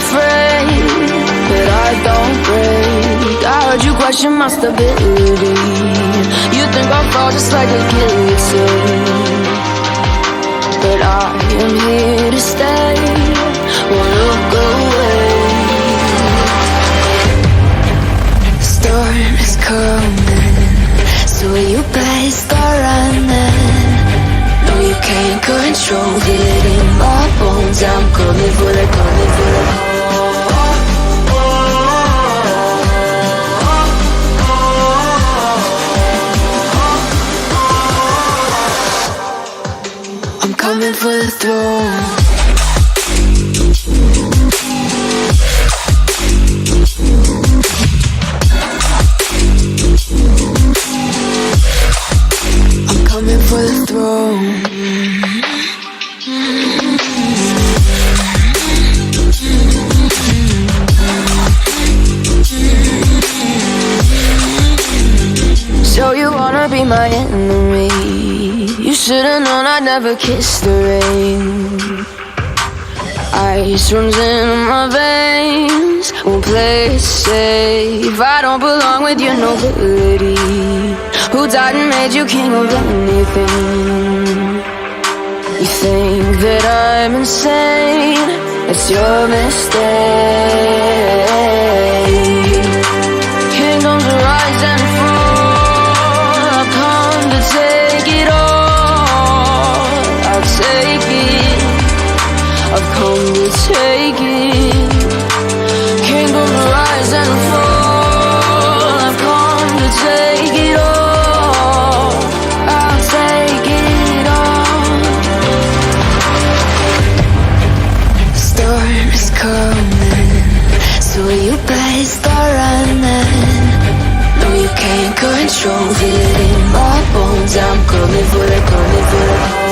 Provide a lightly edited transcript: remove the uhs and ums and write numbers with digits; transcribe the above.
afraid, but I don't break. I heard you question my stability. You think I'll fall just like a guillotine, but I am here to stay, won't look away. The storm is coming, so you better start running. No, you can't control it in my bones. I'm coming for the, coming for the. I'm coming for the throne. I'm coming for the throne. So you wanna be my enemy? You should've known I'd never kiss the rain. Ice runs in my veins, won't play it safe. I don't belong with your nobility. Who died and made you king of anything? You think that I'm insane? It's your mistake. Kingdoms rise and fall, I've come to take it all. I'll take it, I've come to take it. Kingdoms rise and fall, I've come to take it all. I'll take it all. The storm is coming, so you better start running. No, you can't control it in my bones. I'm coming for the, coming for the.